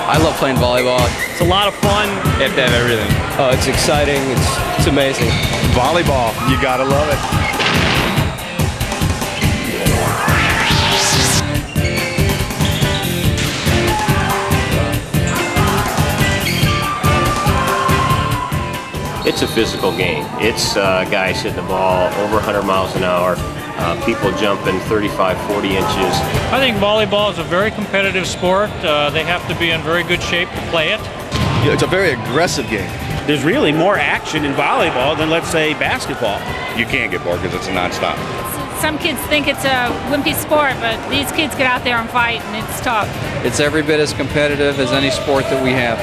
I love playing volleyball. It's a lot of fun. You have to have everything. Oh, it's exciting. It's amazing. Volleyball, you gotta love it. It's a physical game. It's guys hitting the ball over 100 miles an hour, people jumping 35, 40 inches. I think volleyball is a very competitive sport. They have to be in very good shape to play it. Yeah, it's a very aggressive game. There's really more action in volleyball than, let's say, basketball. You can't get bored because it's a nonstop. Some kids think it's a wimpy sport, but these kids get out there and fight, and it's tough. It's every bit as competitive as any sport that we have.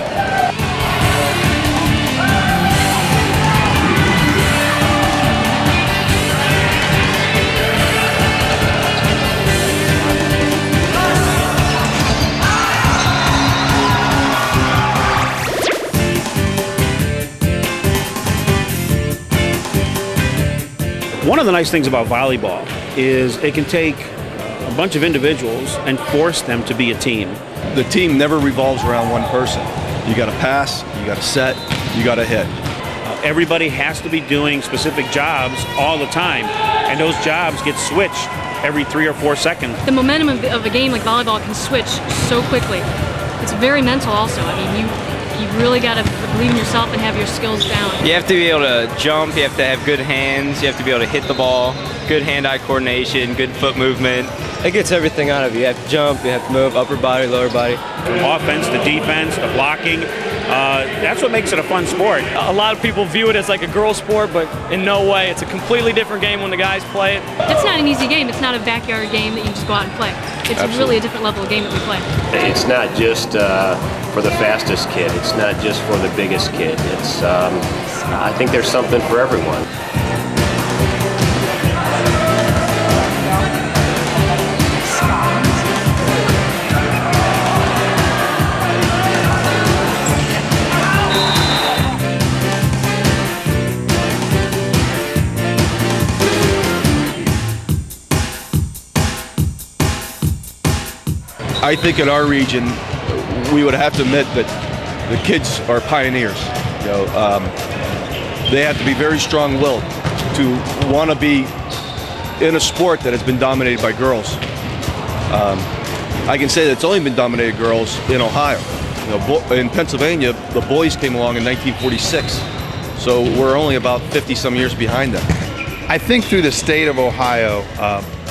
One of the nice things about volleyball is it can take a bunch of individuals and force them to be a team. The team never revolves around one person. You gotta pass, you gotta set, you gotta hit. Everybody has to be doing specific jobs all the time, and those jobs get switched every 3 or 4 seconds. The momentum of a game like volleyball can switch so quickly. It's very mental also. I mean, you really got to believe in yourself and have your skills down. You have to be able to jump, you have to have good hands, you have to be able to hit the ball, good hand-eye coordination, good foot movement. It gets everything out of you. You have to jump, you have to move, upper body, lower body. From offense to defense to blocking, that's what makes it a fun sport. A lot of people view it as like a girl sport, but in no way. It's a completely different game when the guys play it. It's not an easy game. It's not a backyard game that you just go out and play. It's really a different level of game that we play. It's not just for the fastest kid. It's not just for the biggest kid. It's, I think there's something for everyone. I think in our region, we would have to admit that the kids are pioneers. You know, they have to be very strong-willed to want to be in a sport that has been dominated by girls. I can say that it's only been dominated girls in Ohio. You know, in Pennsylvania, the boys came along in 1946, so we're only about 50-some years behind them. I think through the state of Ohio,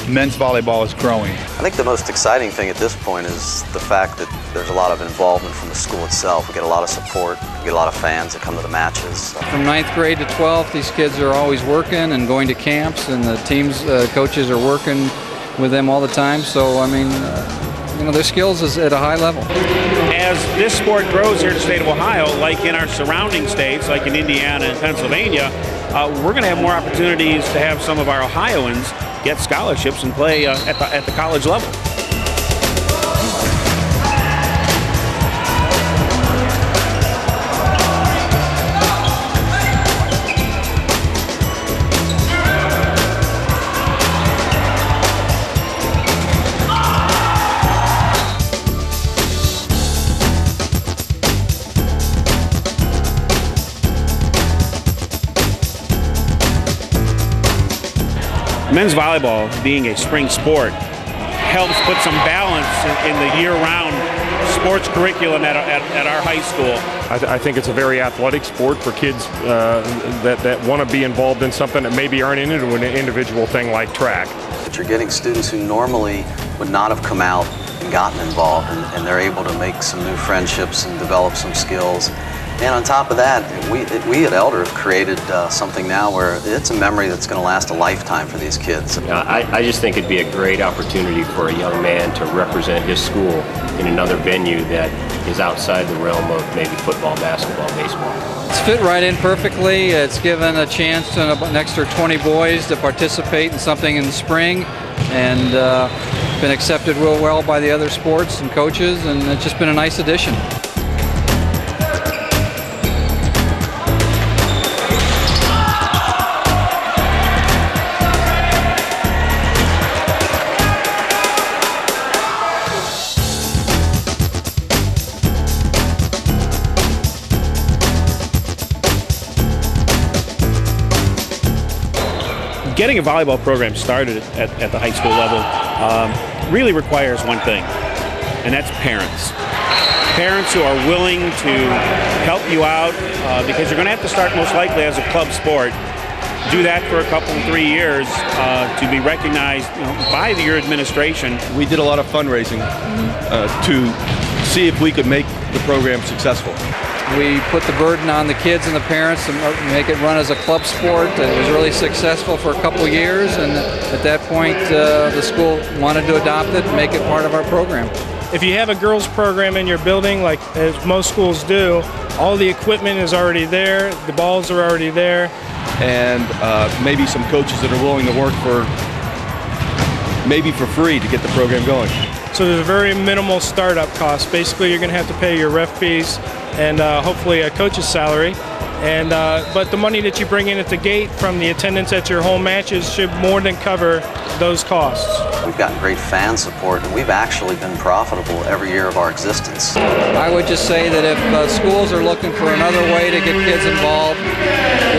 men's volleyball is growing. I think the most exciting thing at this point is the fact that there's a lot of involvement from the school itself. We get a lot of support, we get a lot of fans that come to the matches. From 9th grade to 12th, these kids are always working and going to camps, and the teams, coaches are working with them all the time. So, I mean, you know, their skills is at a high level. As this sport grows here in the state of Ohio, like in our surrounding states, like in Indiana and Pennsylvania, we're going to have more opportunities to have some of our Ohioans get scholarships and play at the college level. Men's volleyball, being a spring sport, helps put some balance in the year-round sports curriculum at our high school. I think it's a very athletic sport for kids that want to be involved in something that maybe aren't into an individual thing like track. But you're getting students who normally would not have come out and gotten involved, and they're able to make some new friendships and develop some skills. And on top of that, we at Elder have created something now where it's a memory that's going to last a lifetime for these kids. I just think it'd be a great opportunity for a young man to represent his school in another venue that is outside the realm of maybe football, basketball, baseball. It's fit right in perfectly. It's given a chance to an extra 20 boys to participate in something in the spring, and been accepted real well by the other sports and coaches, and it's just been a nice addition. getting a volleyball program started at the high school level really requires one thing, and that's parents. Parents who are willing to help you out because you're going to have to start most likely as a club sport. Do that for a couple, 3 years to be recognized by your administration. We did a lot of fundraising to see if we could make the program successful. We put the burden on the kids and the parents to make it run as a club sport. It was really successful for a couple years, and at that point the school wanted to adopt it and make it part of our program. If you have a girls program in your building, like as most schools do, all the equipment is already there, the balls are already there. And maybe some coaches that are willing to work maybe for free to get the program going. So there's a very minimal startup cost. Basically, you're going to have to pay your ref fees and hopefully a coach's salary. And but the money that you bring in at the gate from the attendance at your home matches should more than cover those costs. We've gotten great fan support, and we've actually been profitable every year of our existence. I would just say that if schools are looking for another way to get kids involved,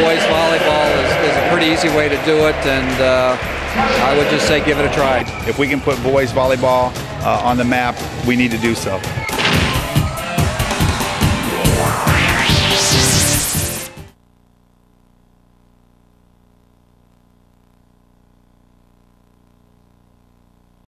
boys volleyball is a pretty easy way to do it, and I would just say give it a try. If we can put boys volleyball on the map, we need to do so.